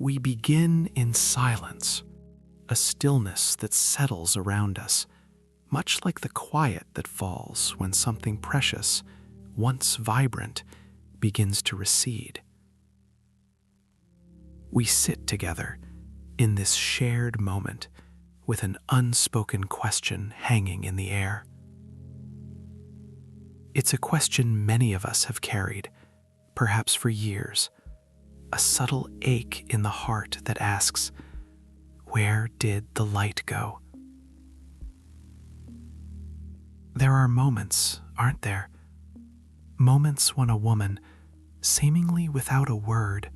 We begin in silence, a stillness that settles around us, much like the quiet that falls when something precious, once vibrant, begins to recede. We sit together in this shared moment with an unspoken question hanging in the air. It's a question many of us have carried, perhaps for years, a subtle ache in the heart that asks, where did the light go? There are moments, aren't there? Moments when a woman, seemingly without a word,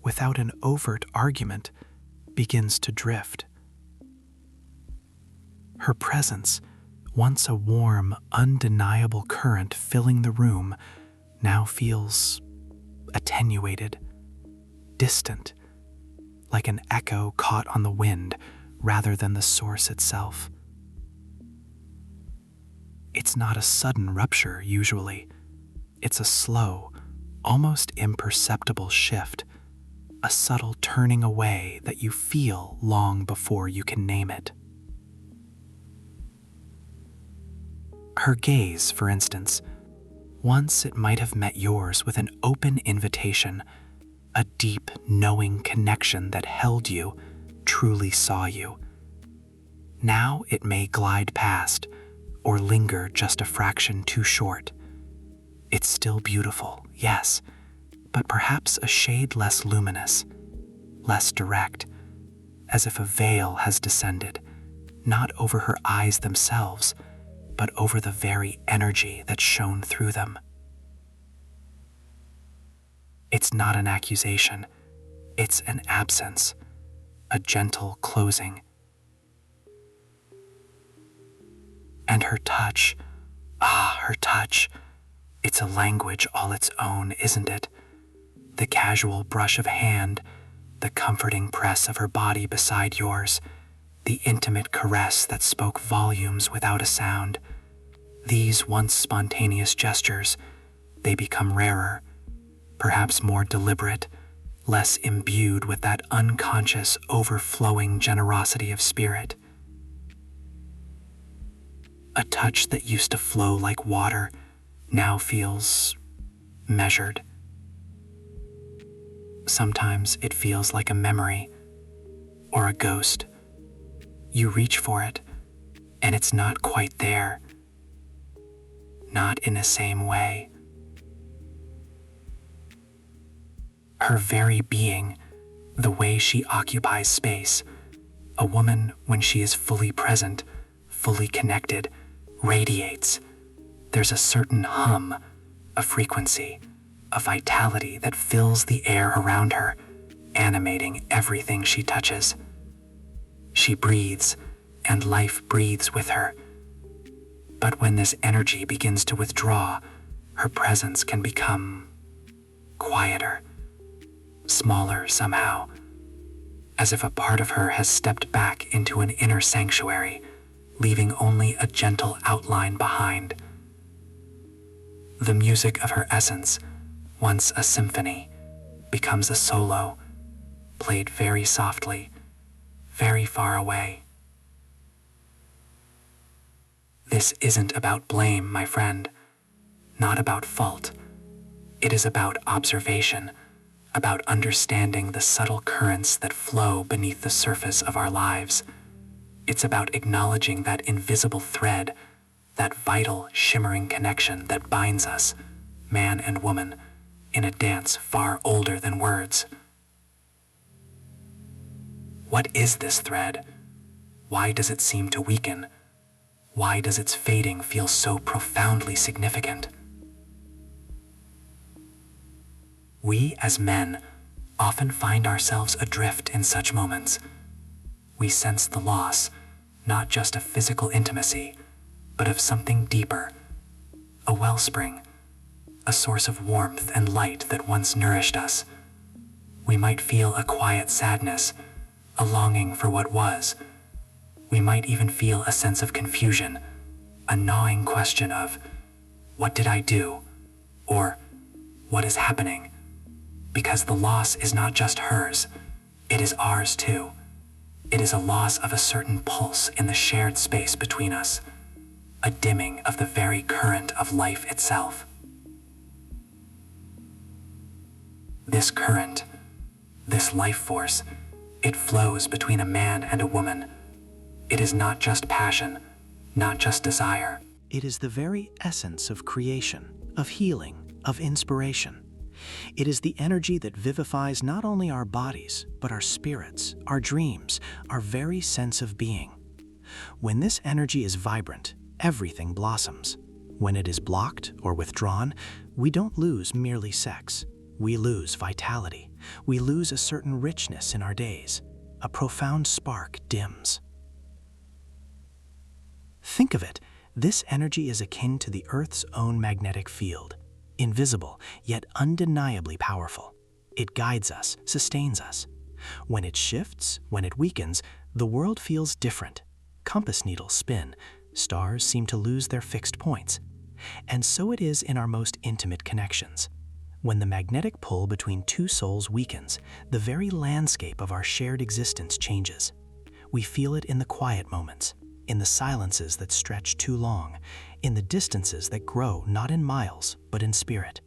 without an overt argument, begins to drift. Her presence, once a warm, undeniable current filling the room, now feels attenuated, distant, like an echo caught on the wind rather than the source itself. It's not a sudden rupture, usually. It's a slow, almost imperceptible shift, a subtle turning away that you feel long before you can name it. Her gaze, for instance, once it might have met yours with an open invitation, a deep, knowing connection that held you, truly saw you. Now it may glide past, or linger just a fraction too short. It's still beautiful, yes, but perhaps a shade less luminous, less direct, as if a veil has descended, not over her eyes themselves, but over the very energy that shone through them. It's not an accusation, it's an absence, a gentle closing. And her touch, her touch, it's a language all its own, isn't it? The casual brush of hand, the comforting press of her body beside yours, the intimate caress that spoke volumes without a sound. These once spontaneous gestures, they become rarer, perhaps more deliberate, less imbued with that unconscious, overflowing generosity of spirit. A touch that used to flow like water now feels measured. Sometimes it feels like a memory or a ghost. You reach for it, and it's not quite there. Not in the same way. Her very being, the way she occupies space, a woman when she is fully present, fully connected, radiates. There's a certain hum, a frequency, a vitality that fills the air around her, animating everything she touches. She breathes, and life breathes with her. But when this energy begins to withdraw, her presence can become quieter, smaller somehow, as if a part of her has stepped back into an inner sanctuary, leaving only a gentle outline behind. The music of her essence, once a symphony, becomes a solo, played very softly, very far away. This isn't about blame, my friend, not about fault. It is about observation, about understanding the subtle currents that flow beneath the surface of our lives. It's about acknowledging that invisible thread, that vital, shimmering connection that binds us, man and woman, in a dance far older than words. What is this thread? Why does it seem to weaken? Why does its fading feel so profoundly significant? We, as men, often find ourselves adrift in such moments. We sense the loss, not just of physical intimacy, but of something deeper, a wellspring, a source of warmth and light that once nourished us. We might feel a quiet sadness, a longing for what was. We might even feel a sense of confusion, a gnawing question of, what did I do? Or, what is happening? Because the loss is not just hers, it is ours too. It is a loss of a certain pulse in the shared space between us, a dimming of the very current of life itself. This current, this life force, it flows between a man and a woman. It is not just passion, not just desire. It is the very essence of creation, of healing, of inspiration. It is the energy that vivifies not only our bodies, but our spirits, our dreams, our very sense of being. When this energy is vibrant, everything blossoms. When it is blocked or withdrawn, we don't lose merely sex. We lose vitality. We lose a certain richness in our days. A profound spark dims. Think of it, this energy is akin to the Earth's own magnetic field. Invisible, yet undeniably powerful. It guides us, sustains us. When it shifts, when it weakens, the world feels different. Compass needles spin, stars seem to lose their fixed points. And so it is in our most intimate connections. When the magnetic pull between two souls weakens, the very landscape of our shared existence changes. We feel it in the quiet moments, in the silences that stretch too long, in the distances that grow not in miles, but in spirit.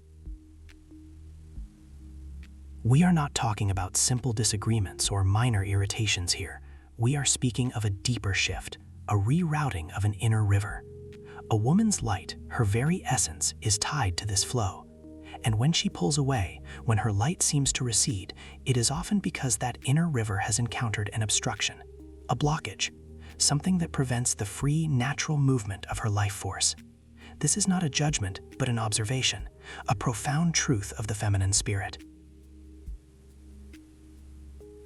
We are not talking about simple disagreements or minor irritations here. We are speaking of a deeper shift, a rerouting of an inner river. A woman's light, her very essence, is tied to this flow. And when she pulls away, when her light seems to recede, it is often because that inner river has encountered an obstruction, a blockage, something that prevents the free, natural movement of her life force. This is not a judgment, but an observation, a profound truth of the feminine spirit.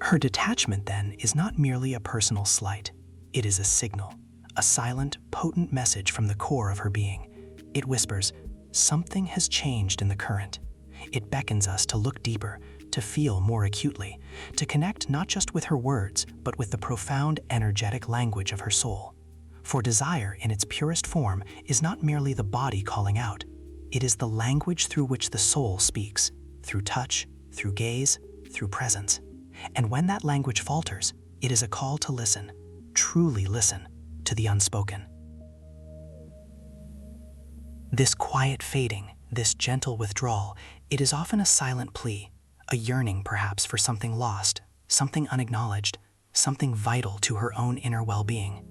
Her detachment, then, is not merely a personal slight. It is a signal, a silent, potent message from the core of her being. It whispers, something has changed in the current. It beckons us to look deeper, to feel more acutely, to connect not just with her words, but with the profound energetic language of her soul. For desire, in its purest form, is not merely the body calling out. It is the language through which the soul speaks, through touch, through gaze, through presence. And when that language falters, it is a call to listen, truly listen, to the unspoken. This quiet fading, this gentle withdrawal, it is often a silent plea, a yearning perhaps for something lost, something unacknowledged, something vital to her own inner well-being.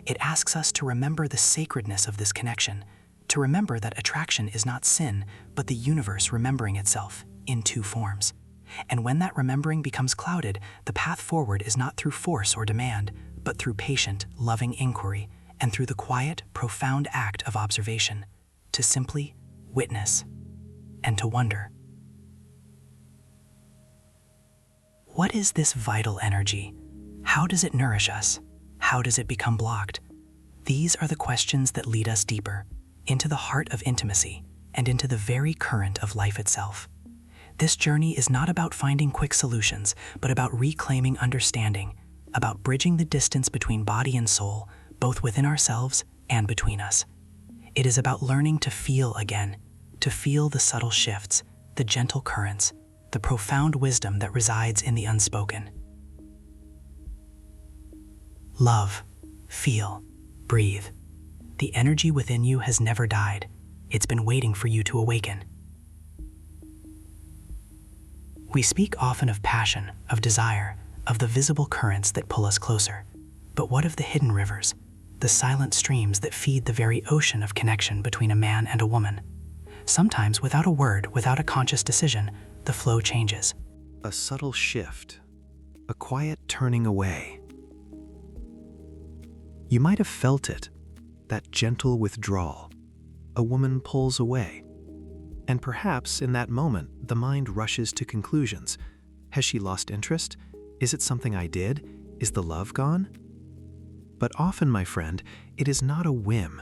It asks us to remember the sacredness of this connection, to remember that attraction is not sin, but the universe remembering itself in two forms. And when that remembering becomes clouded, the path forward is not through force or demand, but through patient, loving inquiry, and through the quiet, profound act of observation, to simply witness and to wonder. What is this vital energy? How does it nourish us? How does it become blocked? These are the questions that lead us deeper, into the heart of intimacy, and into the very current of life itself. This journey is not about finding quick solutions, but about reclaiming understanding, about bridging the distance between body and soul, both within ourselves and between us. It is about learning to feel again, to feel the subtle shifts, the gentle currents, the profound wisdom that resides in the unspoken. Love, feel, breathe. The energy within you has never died. It's been waiting for you to awaken. We speak often of passion, of desire, of the visible currents that pull us closer. But what of the hidden rivers, the silent streams that feed the very ocean of connection between a man and a woman? Sometimes, without a word, without a conscious decision, the flow changes. A subtle shift, a quiet turning away. You might have felt it, that gentle withdrawal. A woman pulls away. And perhaps in that moment, the mind rushes to conclusions. Has she lost interest? Is it something I did? Is the love gone? But often, my friend, it is not a whim.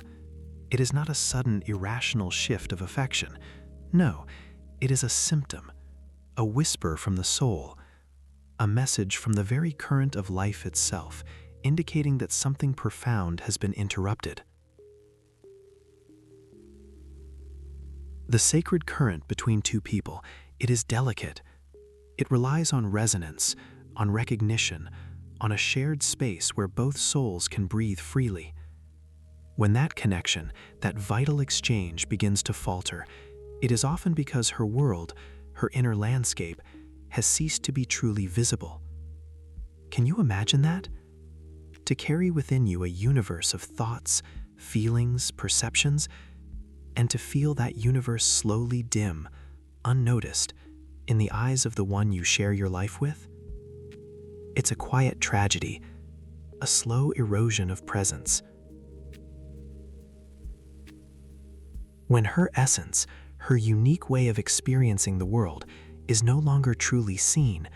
It is not a sudden, irrational shift of affection. No, it is a symptom, a whisper from the soul, a message from the very current of life itself, indicating that something profound has been interrupted. The sacred current between two people, it is delicate. It relies on resonance, on recognition, on a shared space where both souls can breathe freely. When that connection, that vital exchange begins to falter, it is often because her world, her inner landscape, has ceased to be truly visible. Can you imagine that? To carry within you a universe of thoughts, feelings, perceptions, and to feel that universe slowly dim, unnoticed, in the eyes of the one you share your life with? It's a quiet tragedy, a slow erosion of presence. When her essence, her unique way of experiencing the world, is no longer truly seen,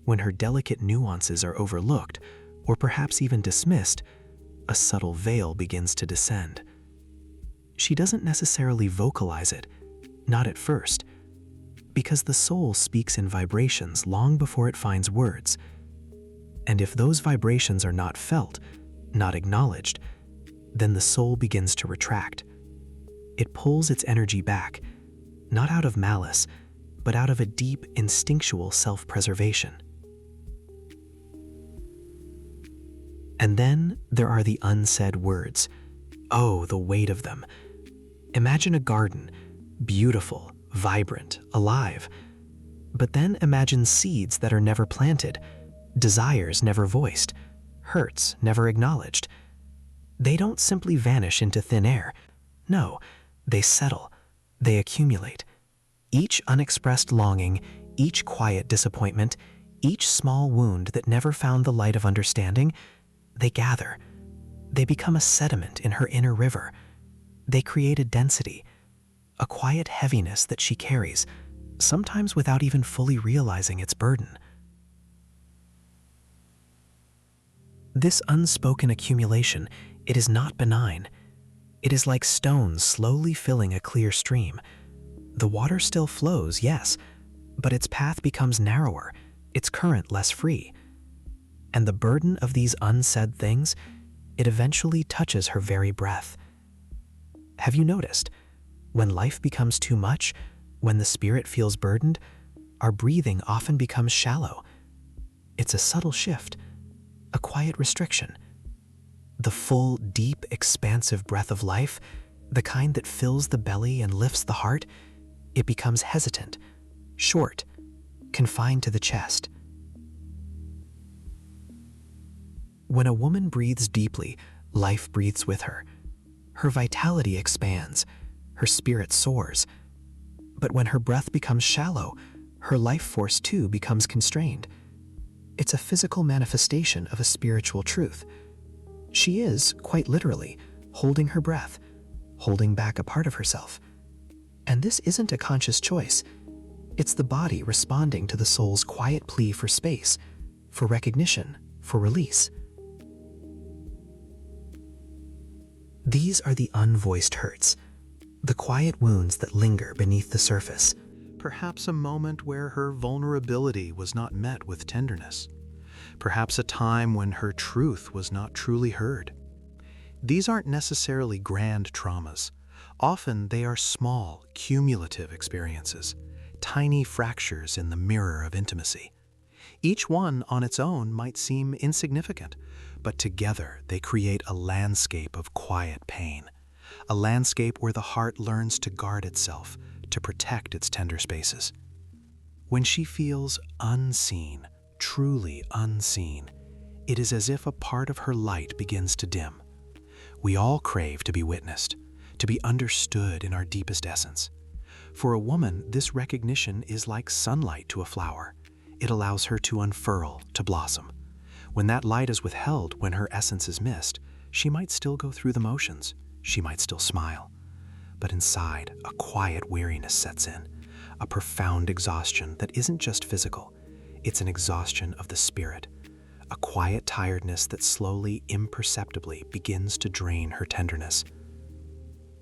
when her delicate nuances are overlooked, or perhaps even dismissed, a subtle veil begins to descend. She doesn't necessarily vocalize it, not at first, because the soul speaks in vibrations long before it finds words. And if those vibrations are not felt, not acknowledged, then the soul begins to retract. It pulls its energy back, not out of malice, but out of a deep, instinctual self-preservation. And then there are the unsaid words. Oh, the weight of them. Imagine a garden, beautiful, vibrant, alive. But then imagine seeds that are never planted, desires never voiced, hurts never acknowledged. They don't simply vanish into thin air. No, they settle, they accumulate. Each unexpressed longing, each quiet disappointment, each small wound that never found the light of understanding, they gather. They become a sediment in her inner river. They create a density, a quiet heaviness that she carries, sometimes without even fully realizing its burden. This unspoken accumulation, it is not benign. It is like stones slowly filling a clear stream. The water still flows, yes, but its path becomes narrower, its current less free. And the burden of these unsaid things, it eventually touches her very breath. Have you noticed? When life becomes too much, when the spirit feels burdened, our breathing often becomes shallow. It's a subtle shift, a quiet restriction. The full, deep, expansive breath of life, the kind that fills the belly and lifts the heart, it becomes hesitant, short, confined to the chest. When a woman breathes deeply, life breathes with her. Her vitality expands, her spirit soars. But when her breath becomes shallow, her life force too becomes constrained. It's a physical manifestation of a spiritual truth. She is, quite literally, holding her breath, holding back a part of herself. And this isn't a conscious choice. It's the body responding to the soul's quiet plea for space, for recognition, for release. These are the unvoiced hurts, the quiet wounds that linger beneath the surface. Perhaps a moment where her vulnerability was not met with tenderness. Perhaps a time when her truth was not truly heard. These aren't necessarily grand traumas. Often they are small, cumulative experiences, tiny fractures in the mirror of intimacy. Each one on its own might seem insignificant, but together they create a landscape of quiet pain, a landscape where the heart learns to guard itself, to protect its tender spaces. When she feels unseen, truly unseen, it is as if a part of her light begins to dim. We all crave to be witnessed, to be understood in our deepest essence. For a woman, this recognition is like sunlight to a flower. It allows her to unfurl, to blossom. When that light is withheld, when her essence is missed, she might still go through the motions. She might still smile. But inside, a quiet weariness sets in, a profound exhaustion that isn't just physical. It's an exhaustion of the spirit, a quiet tiredness that slowly, imperceptibly begins to drain her tenderness.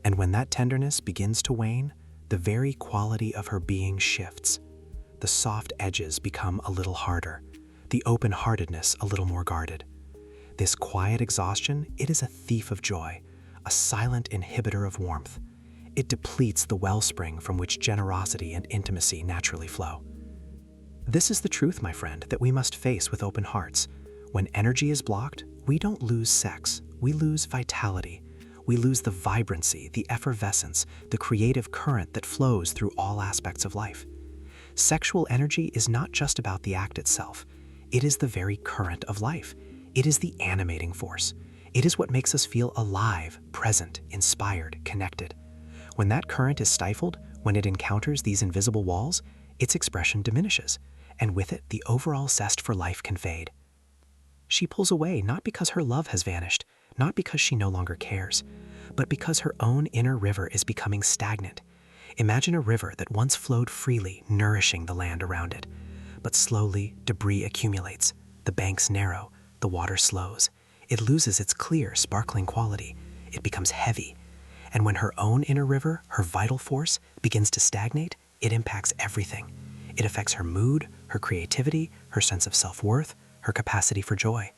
And when that tenderness begins to wane, the very quality of her being shifts. The soft edges become a little harder, the open-heartedness a little more guarded. This quiet exhaustion, it is a thief of joy, a silent inhibitor of warmth. It depletes the wellspring from which generosity and intimacy naturally flow. This is the truth, my friend, that we must face with open hearts. When energy is blocked, we don't lose sex, we lose vitality. We lose the vibrancy, the effervescence, the creative current that flows through all aspects of life. Sexual energy is not just about the act itself. It is the very current of life. It is the animating force. It is what makes us feel alive, present, inspired, connected. When that current is stifled, when it encounters these invisible walls, its expression diminishes, and with it, the overall zest for life can fade. She pulls away not because her love has vanished, not because she no longer cares, but because her own inner river is becoming stagnant. Imagine a river that once flowed freely, nourishing the land around it. But slowly, debris accumulates. The banks narrow, the water slows. It loses its clear, sparkling quality. It becomes heavy. And when her own inner river, her vital force, begins to stagnate, it impacts everything. It affects her mood, her creativity, her sense of self-worth, her capacity for joy.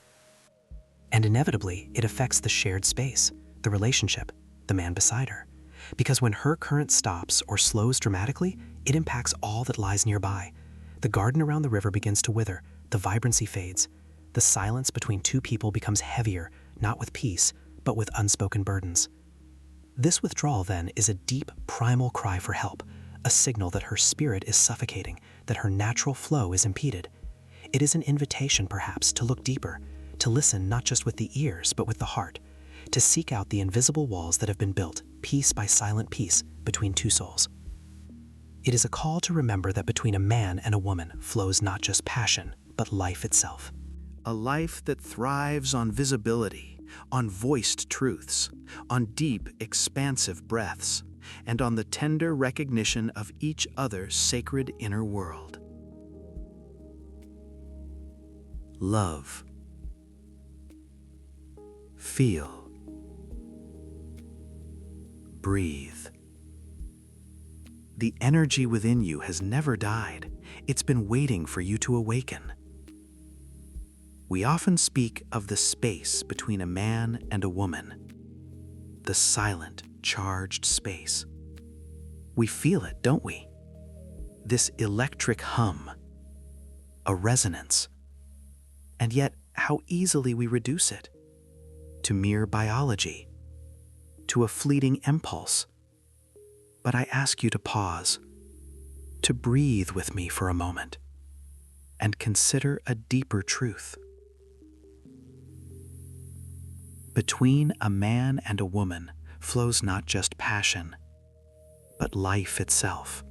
And inevitably, it affects the shared space, the relationship, the man beside her. Because when her current stops or slows dramatically, it impacts all that lies nearby. The garden around the river begins to wither, the vibrancy fades. The silence between two people becomes heavier, not with peace, but with unspoken burdens. This withdrawal, then, is a deep, primal cry for help, a signal that her spirit is suffocating, that her natural flow is impeded. It is an invitation, perhaps, to look deeper, to listen not just with the ears, but with the heart, to seek out the invisible walls that have been built, piece by silent piece, between two souls. It is a call to remember that between a man and a woman flows not just passion, but life itself. A life that thrives on visibility, on voiced truths, on deep, expansive breaths, and on the tender recognition of each other's sacred inner world. Love. Feel. Breathe. The energy within you has never died. It's been waiting for you to awaken. We often speak of the space between a man and a woman, the silent, charged space. We feel it, don't we? This electric hum, a resonance. And yet, how easily we reduce it to mere biology, to a fleeting impulse. But I ask you to pause, to breathe with me for a moment, and consider a deeper truth. Between a man and a woman flows not just passion, but life itself.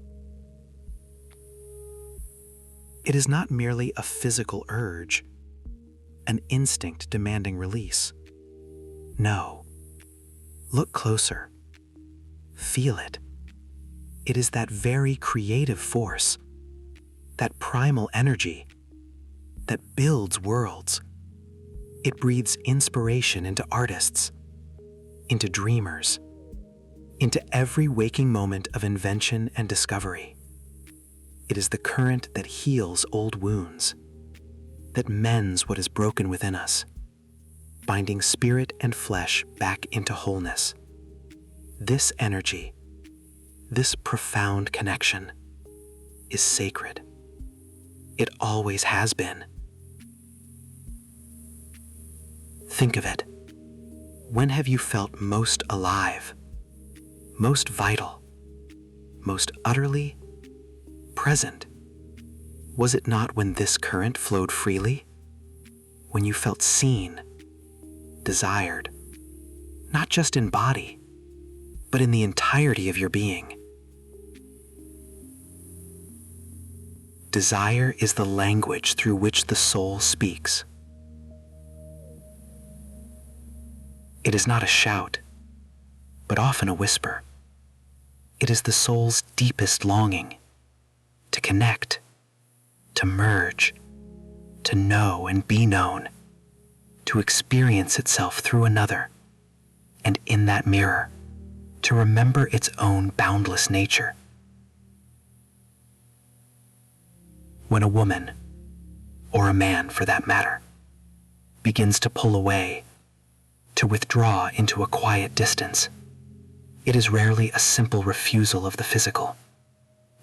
It is not merely a physical urge, an instinct demanding release. No. Look closer. Feel it. It is that very creative force, that primal energy that builds worlds. It breathes inspiration into artists, into dreamers, into every waking moment of invention and discovery. It is the current that heals old wounds, that mends what is broken within us, binding spirit and flesh back into wholeness. This energy, this profound connection, is sacred. It always has been. Think of it. When have you felt most alive, most vital, most utterly present? Was it not when this current flowed freely? When you felt seen, desired, not just in body, but in the entirety of your being? Desire is the language through which the soul speaks. It is not a shout, but often a whisper. It is the soul's deepest longing to connect, to merge, to know and be known, to experience itself through another, and in that mirror, to remember its own boundless nature. When a woman, or a man for that matter, begins to pull away, to withdraw into a quiet distance, it is rarely a simple refusal of the physical.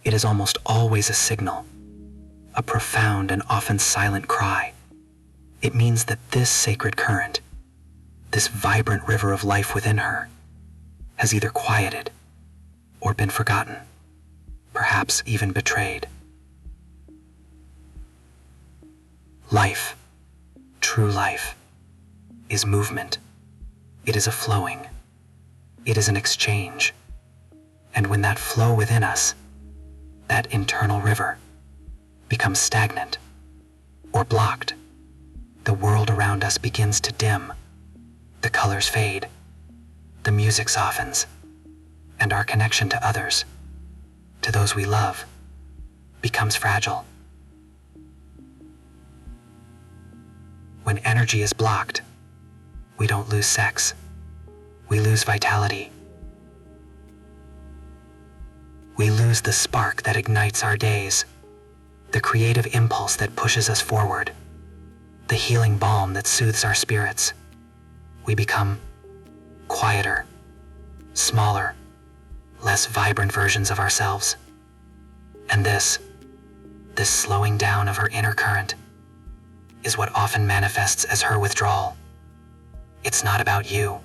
It is almost always a signal, a profound and often silent cry. It means that this sacred current, this vibrant river of life within her, has either quieted or been forgotten, perhaps even betrayed. Life, true life, is movement. It is a flowing. It is an exchange. And when that flow within us, that internal river, becomes stagnant or blocked, the world around us begins to dim, the colors fade, the music softens, and our connection to others, to those we love, becomes fragile. When energy is blocked, we don't lose sex, we lose vitality. We lose the spark that ignites our days, the creative impulse that pushes us forward, the healing balm that soothes our spirits. We become quieter, smaller, less vibrant versions of ourselves. And this slowing down of her inner current is what often manifests as her withdrawal. It's not about you.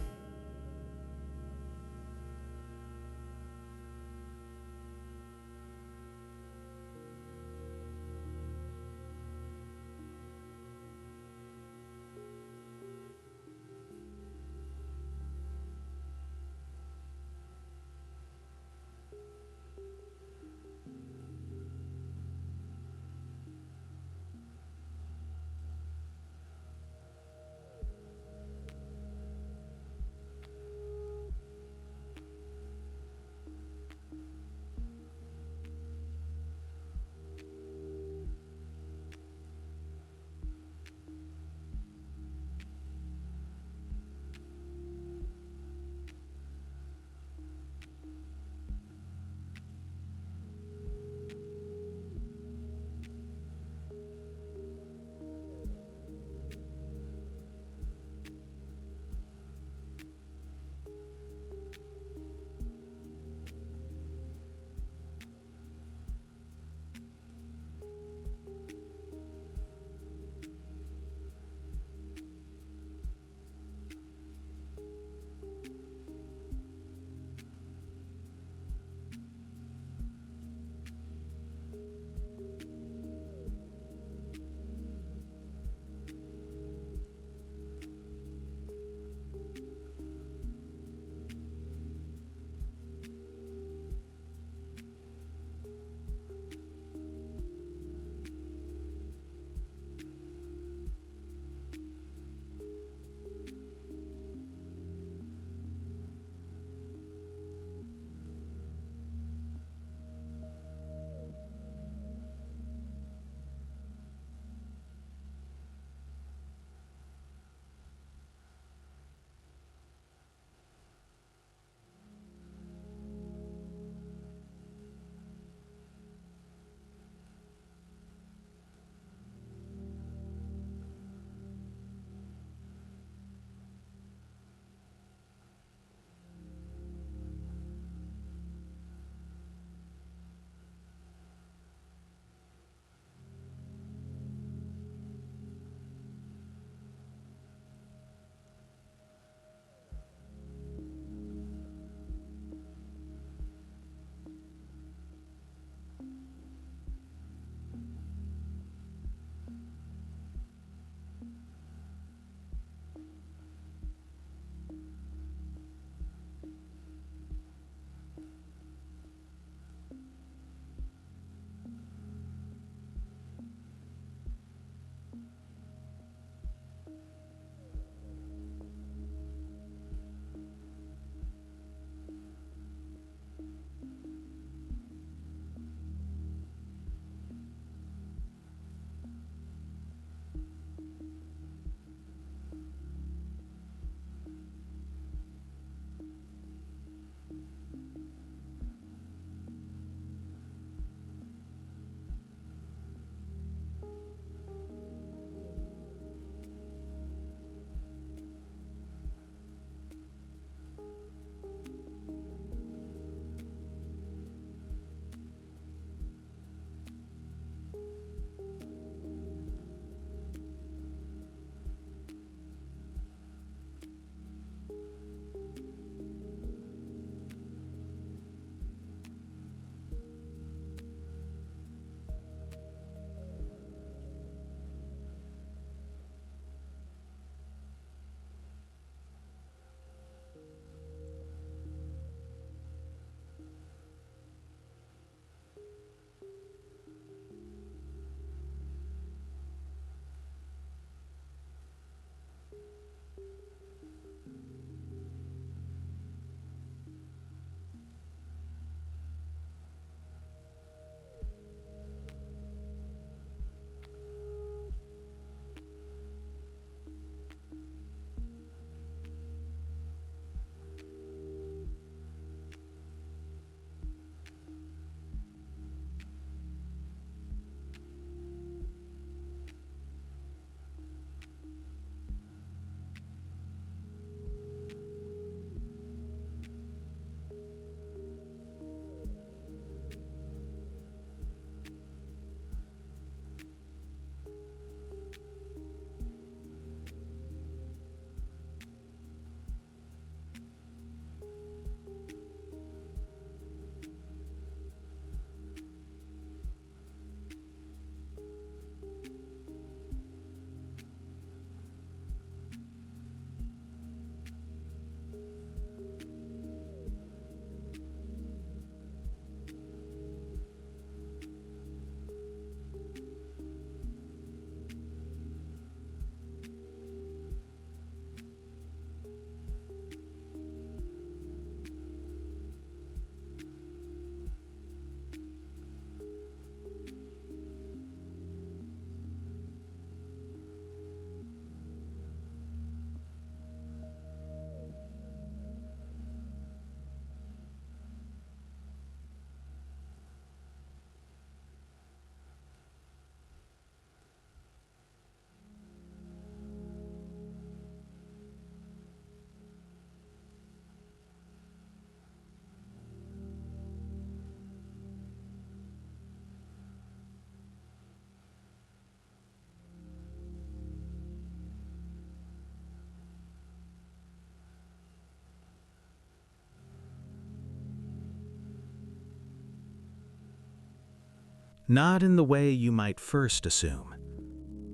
not in the way you might first assume.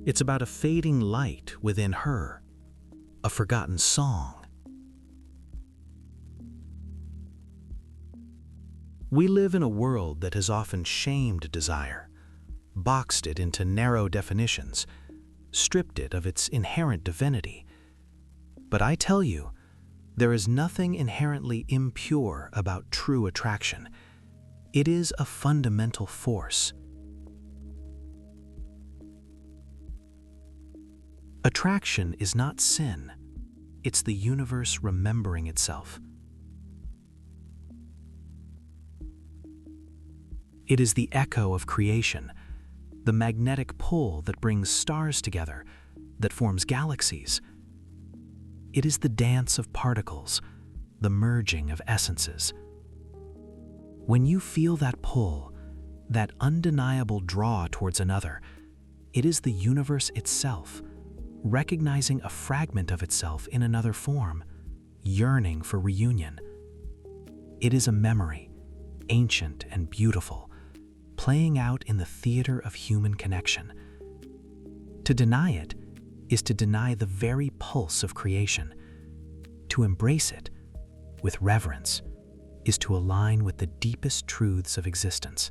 It's about a fading light within her, a forgotten song. We live in a world that has often shamed desire, boxed it into narrow definitions, stripped it of its inherent divinity. But I tell you, there is nothing inherently impure about true attraction. It is a fundamental force. Attraction is not sin. It's the universe remembering itself. It is the echo of creation, the magnetic pull that brings stars together, that forms galaxies. It is the dance of particles, the merging of essences. When you feel that pull, that undeniable draw towards another, it is the universe itself, recognizing a fragment of itself in another form, yearning for reunion. It is a memory, ancient and beautiful, playing out in the theater of human connection. To deny it is to deny the very pulse of creation. To embrace it with reverence is to align with the deepest truths of existence.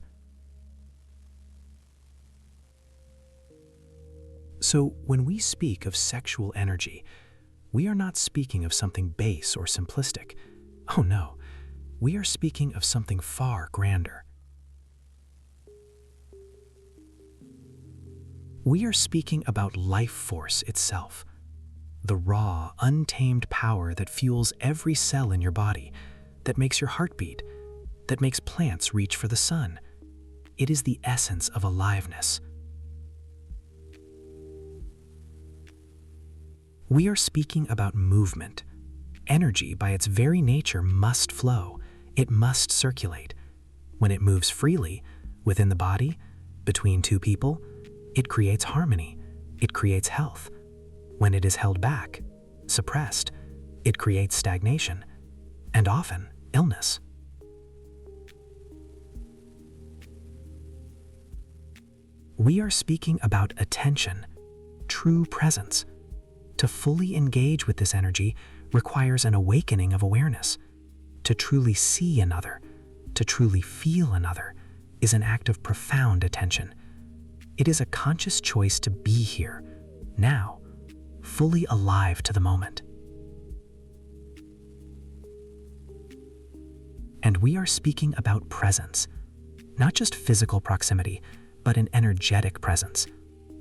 So when we speak of sexual energy, we are not speaking of something base or simplistic. Oh no, we are speaking of something far grander. We are speaking about life force itself, the raw, untamed power that fuels every cell in your body, that makes your heart beat, that makes plants reach for the sun. It is the essence of aliveness. We are speaking about movement. Energy, by its very nature, must flow. It must circulate. When it moves freely, within the body, between two people, it creates harmony. It creates health. When it is held back, suppressed, it creates stagnation, and often illness. We are speaking about attention, true presence. To fully engage with this energy requires an awakening of awareness. To truly see another, to truly feel another, is an act of profound attention. It is a conscious choice to be here, now, fully alive to the moment. And we are speaking about presence, not just physical proximity, but an energetic presence,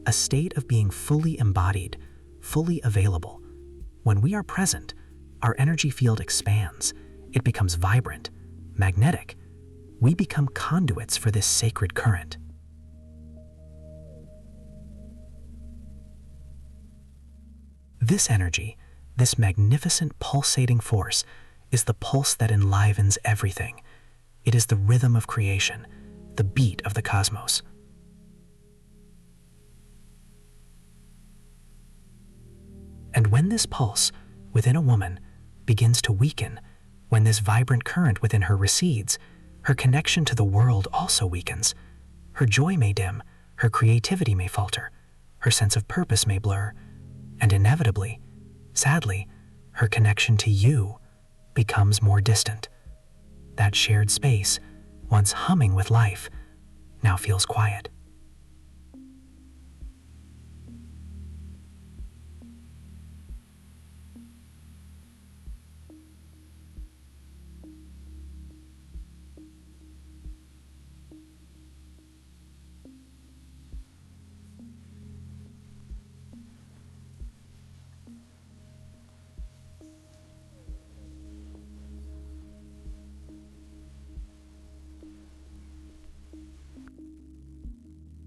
a state of being fully embodied, fully available. When we are present, our energy field expands. It becomes vibrant, magnetic. We become conduits for this sacred current. This energy, this magnificent pulsating force, is the pulse that enlivens everything. It is the rhythm of creation, the beat of the cosmos. And when this pulse within a woman begins to weaken, when this vibrant current within her recedes, her connection to the world also weakens. Her joy may dim, her creativity may falter, her sense of purpose may blur, and inevitably, sadly, her connection to you becomes more distant. That shared space, once humming with life, now feels quiet.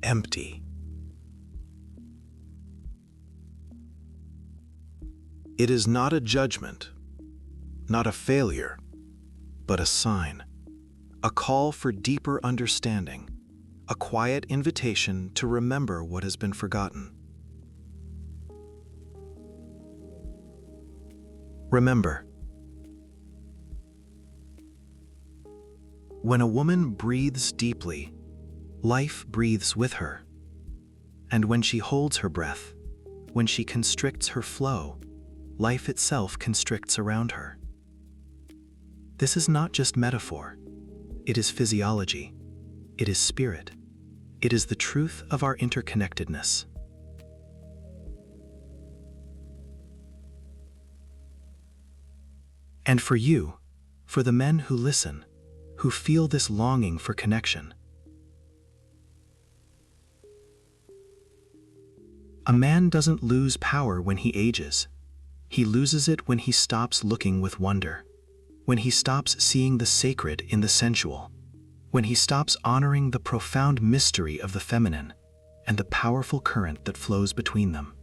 Empty. It is not a judgment, not a failure, but a sign, a call for deeper understanding, a quiet invitation to remember what has been forgotten. Remember, when a woman breathes deeply, Life breathes with her. And when she holds her breath, when she constricts her flow, life itself constricts around her. This is not just metaphor. It is physiology. It is spirit. It is the truth of our interconnectedness. And for you, for the men who listen, who feel this longing for connection, a man doesn't lose power when he ages. He loses it when he stops looking with wonder, when he stops seeing the sacred in the sensual, when he stops honoring the profound mystery of the feminine and the powerful current that flows between them.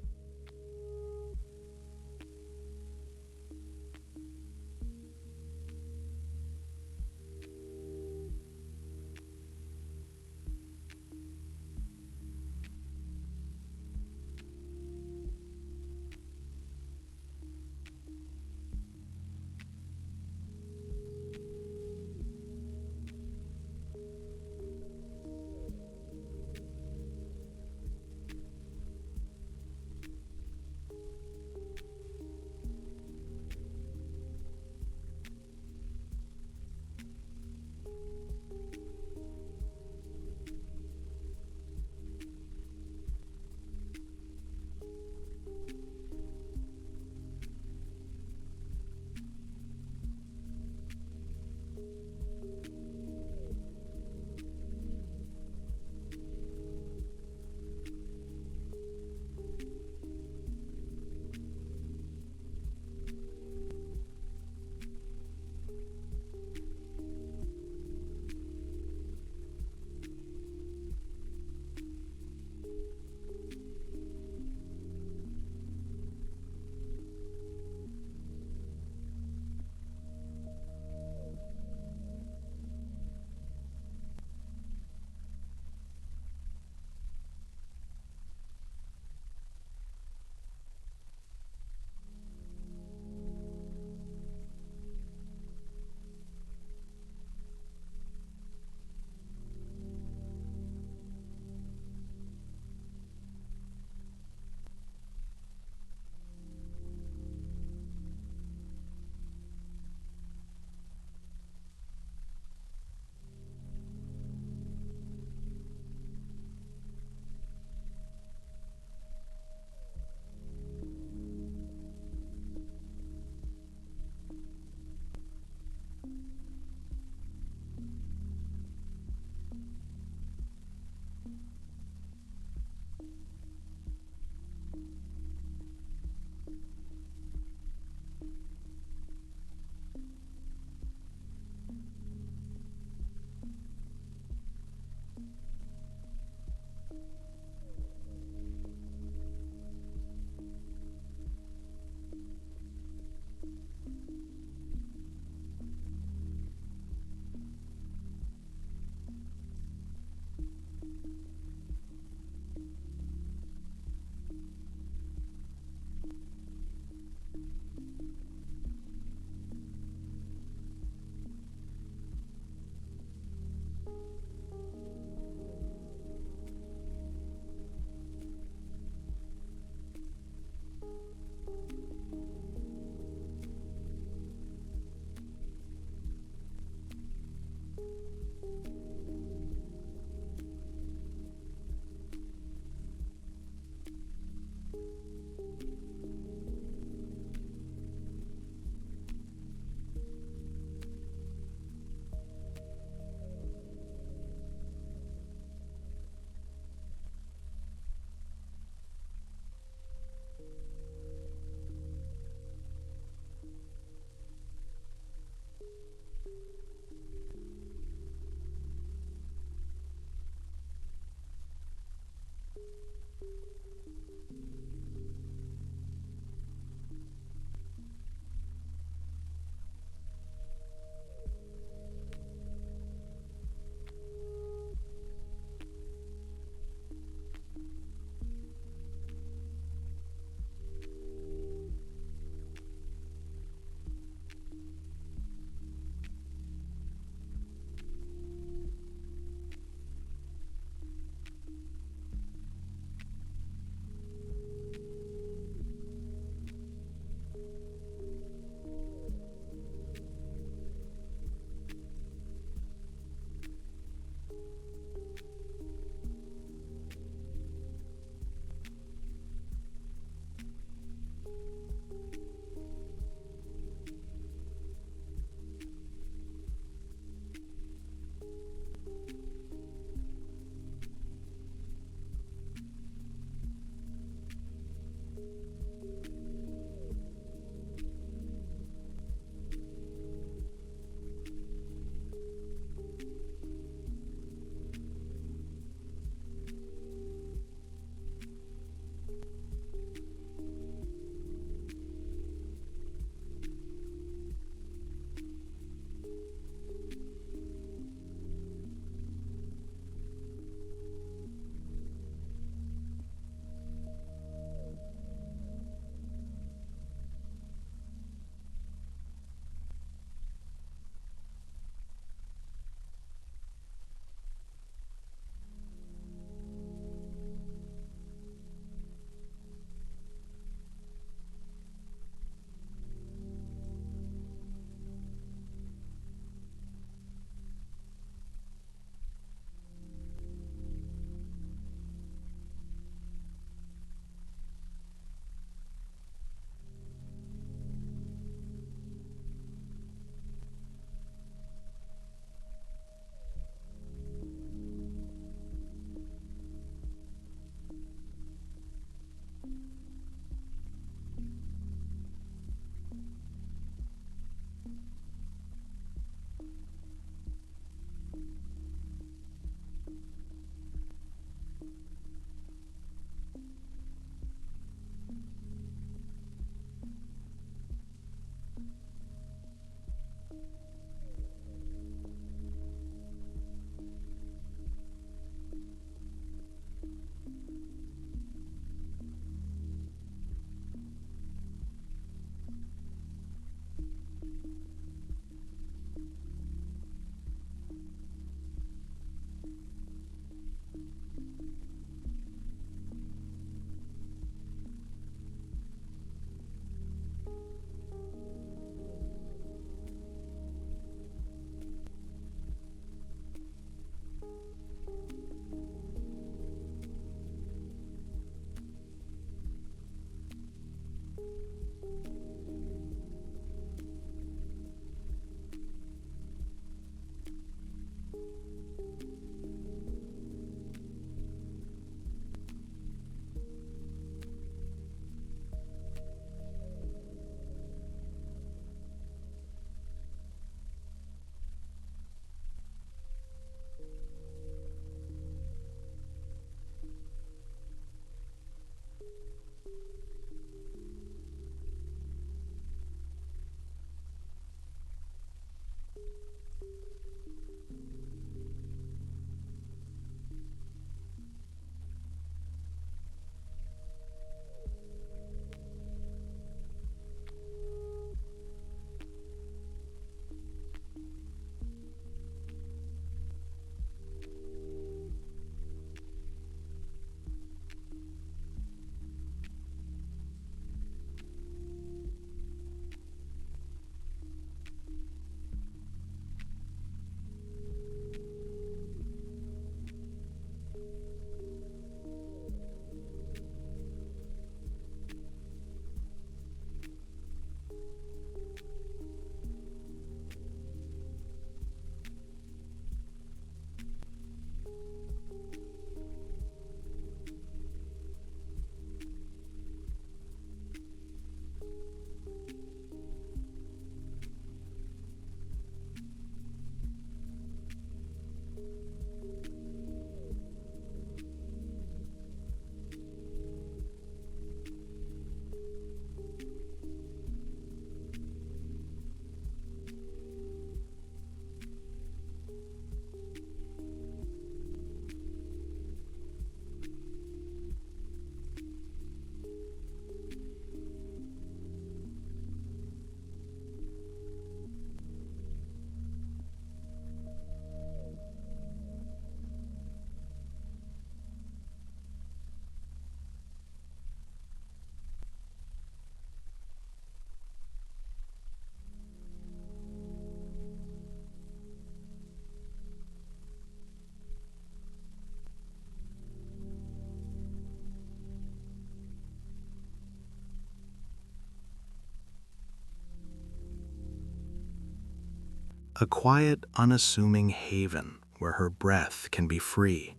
A quiet, unassuming haven where her breath can be free,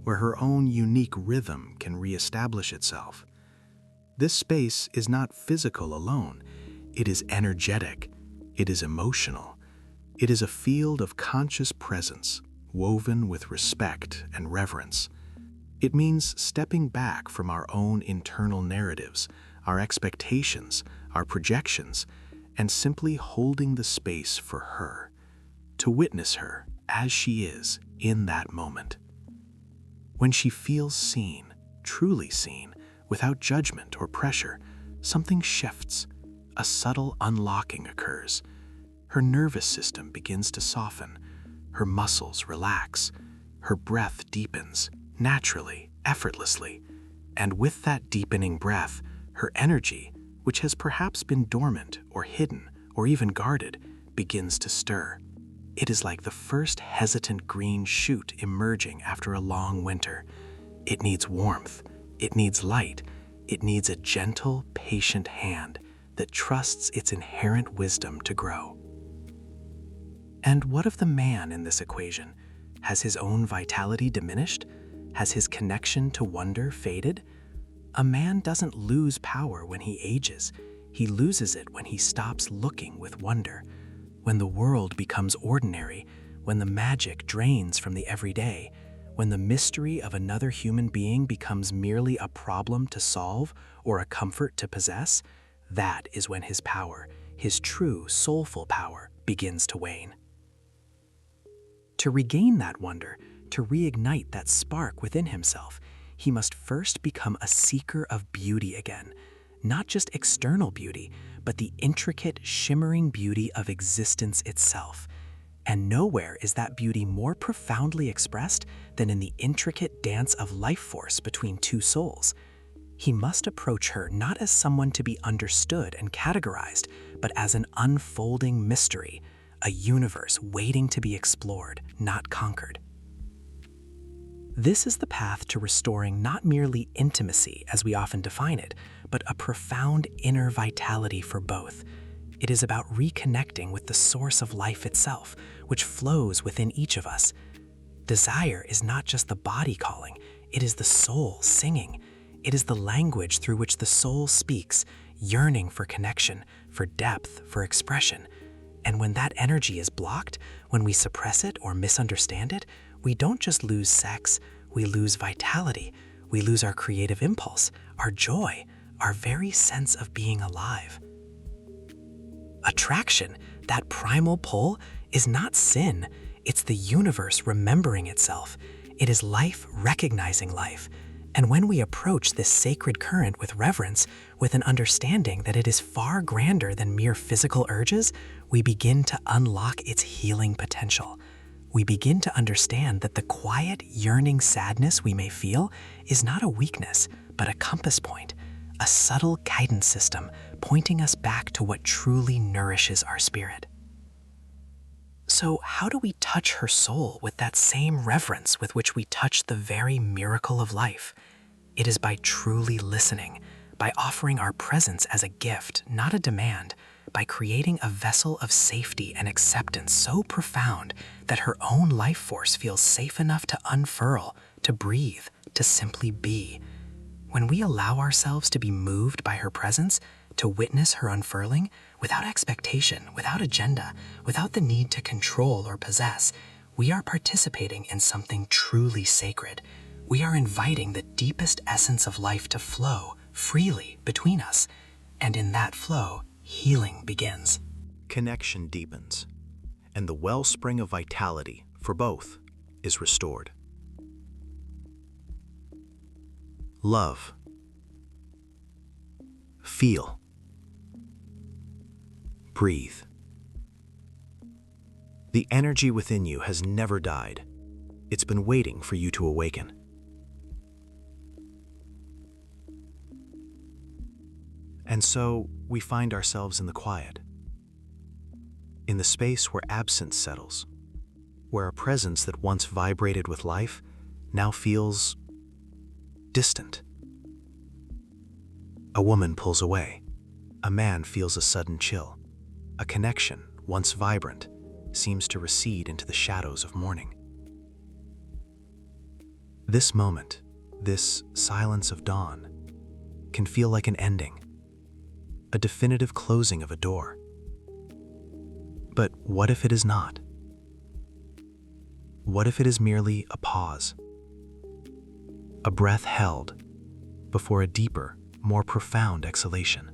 where her own unique rhythm can reestablish itself. This space is not physical alone. It is energetic. It is emotional. It is a field of conscious presence, woven with respect and reverence. It means stepping back from our own internal narratives, our expectations, our projections, and simply holding the space for her, to witness her as she is in that moment. When she feels seen, truly seen, without judgment or pressure, something shifts. A subtle unlocking occurs. Her nervous system begins to soften. Her muscles relax. Her breath deepens, naturally, effortlessly. And with that deepening breath, her energy, which has perhaps been dormant or hidden or even guarded, begins to stir. It is like the first hesitant green shoot emerging after a long winter. It needs warmth. It needs light. It needs a gentle, patient hand that trusts its inherent wisdom to grow. And what of the man in this equation? Has his own vitality diminished? Has his connection to wonder faded? A man doesn't lose power when he ages. He loses it when he stops looking with wonder. When the world becomes ordinary, when the magic drains from the everyday, when the mystery of another human being becomes merely a problem to solve or a comfort to possess, that is when his power, his true soulful power, begins to wane. To regain that wonder, to reignite that spark within himself, he must first become a seeker of beauty again, not just external beauty, but the intricate, shimmering beauty of existence itself. And nowhere is that beauty more profoundly expressed than in the intricate dance of life force between two souls. He must approach her not as someone to be understood and categorized, but as an unfolding mystery, a universe waiting to be explored, not conquered. This is the path to restoring not merely intimacy as we often define it, but a profound inner vitality for both. It is about reconnecting with the source of life itself, which flows within each of us. Desire is not just the body calling, it is the soul singing. It is the language through which the soul speaks, yearning for connection, for depth, for expression. And when that energy is blocked, when we suppress it or misunderstand it, we don't just lose sex, we lose vitality, we lose our creative impulse, our joy, our very sense of being alive. Attraction, that primal pull, is not sin. It's the universe remembering itself. It is life recognizing life. And when we approach this sacred current with reverence, with an understanding that it is far grander than mere physical urges, we begin to unlock its healing potential. We begin to understand that the quiet, yearning sadness we may feel is not a weakness, but a compass point, a subtle guidance system pointing us back to what truly nourishes our spirit. So how do we touch her soul with that same reverence with which we touch the very miracle of life? It is by truly listening, by offering our presence as a gift, not a demand, by creating a vessel of safety and acceptance so profound that her own life force feels safe enough to unfurl, to breathe, to simply be. When we allow ourselves to be moved by her presence, to witness her unfurling, without expectation, without agenda, without the need to control or possess, we are participating in something truly sacred. We are inviting the deepest essence of life to flow freely between us, and in that flow, healing begins. Connection deepens, and the wellspring of vitality for both is restored. Love. Feel. Breathe. The energy within you has never died. It's been waiting for you to awaken. And so we find ourselves in the quiet, in the space where absence settles, where a presence that once vibrated with life now feels distant. A woman pulls away. A man feels a sudden chill. A connection, once vibrant, seems to recede into the shadows of morning. This moment, this silence of dawn, can feel like an ending, a definitive closing of a door. But what if it is not? What if it is merely a pause? A breath held before a deeper, more profound exhalation.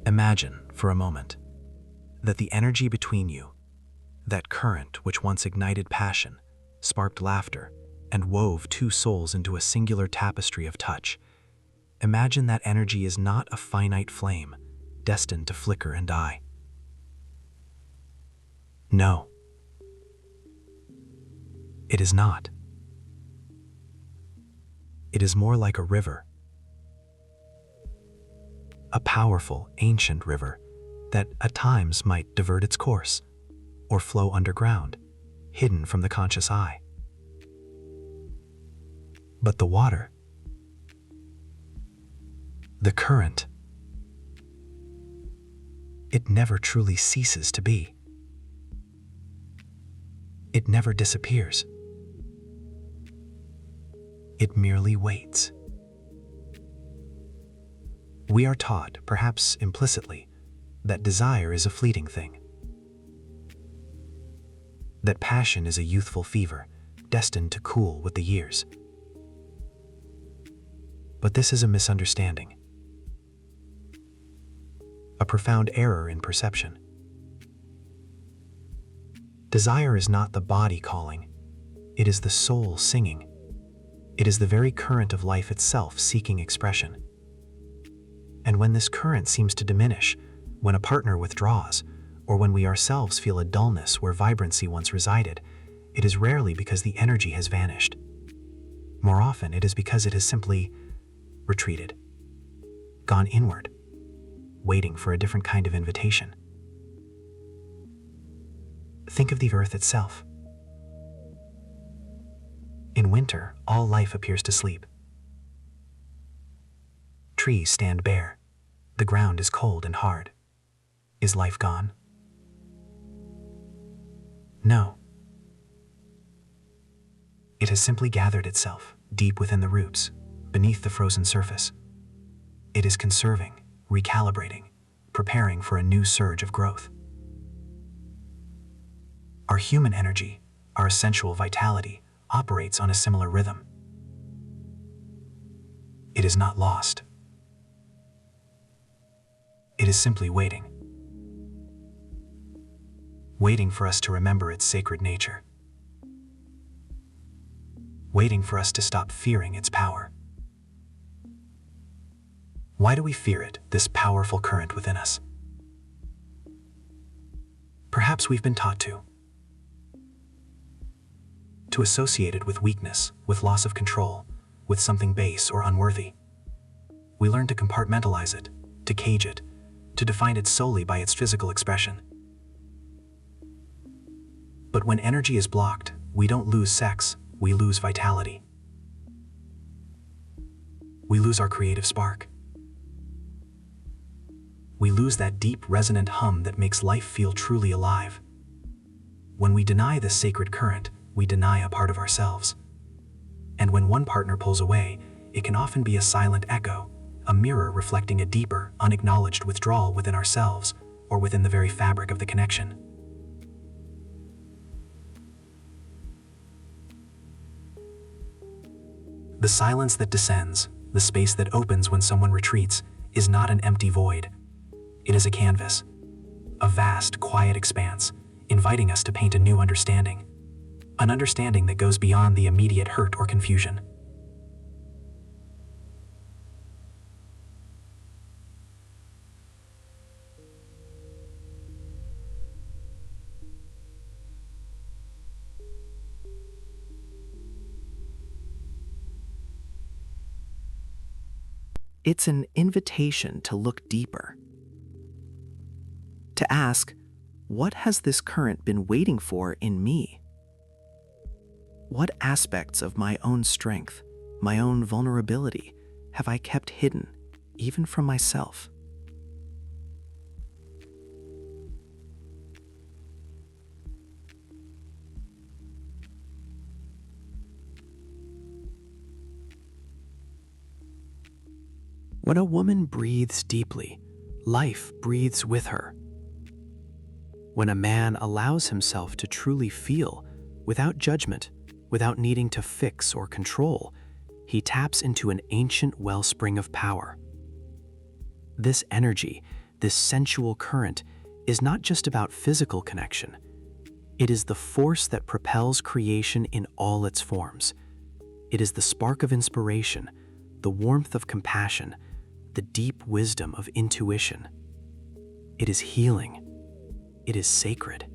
Imagine, for a moment, that the energy between you, that current which once ignited passion, sparked laughter, and wove two souls into a singular tapestry of touch. Imagine that energy is not a finite flame, destined to flicker and die. No, it is not. It is more like a river. A powerful, ancient river that at times might divert its course or flow underground, hidden from the conscious eye. But the water, the current, it never truly ceases to be. It never disappears. It merely waits. We are taught, perhaps implicitly, that desire is a fleeting thing. That passion is a youthful fever, destined to cool with the years. But this is a misunderstanding. A profound error in perception. Desire is not the body calling, it is the soul singing. It is the very current of life itself seeking expression. And when this current seems to diminish, when a partner withdraws, or when we ourselves feel a dullness where vibrancy once resided, it is rarely because the energy has vanished. More often, it is because it has simply retreated, gone inward, waiting for a different kind of invitation. Think of the earth itself. In winter, all life appears to sleep. Trees stand bare. The ground is cold and hard. Is life gone? No. It has simply gathered itself deep within the roots, beneath the frozen surface. It is conserving, recalibrating, preparing for a new surge of growth. Our human energy, our essential vitality, operates on a similar rhythm. It is not lost. It is simply waiting. Waiting for us to remember its sacred nature. Waiting for us to stop fearing its power. Why do we fear it, this powerful current within us? Perhaps we've been taught to associate it with weakness, with loss of control, with something base or unworthy. We learn to compartmentalize it, to cage it, to define it solely by its physical expression. But when energy is blocked, we don't lose sex, we lose vitality. We lose our creative spark. We lose that deep, resonant hum that makes life feel truly alive. When we deny this sacred current, we deny a part of ourselves. And when one partner pulls away, it can often be a silent echo, a mirror reflecting a deeper, unacknowledged withdrawal within ourselves or within the very fabric of the connection. The silence that descends, the space that opens when someone retreats, is not an empty void. It is a canvas, a vast, quiet expanse, inviting us to paint a new understanding. An understanding that goes beyond the immediate hurt or confusion. It's an invitation to look deeper. To ask, what has this current been waiting for in me? What aspects of my own strength, my own vulnerability, have I kept hidden, even from myself? When a woman breathes deeply, life breathes with her. When a man allows himself to truly feel, without judgment, without needing to fix or control, he taps into an ancient wellspring of power. This energy, this sensual current, is not just about physical connection. It is the force that propels creation in all its forms. It is the spark of inspiration, the warmth of compassion, the deep wisdom of intuition. It is healing. It is sacred.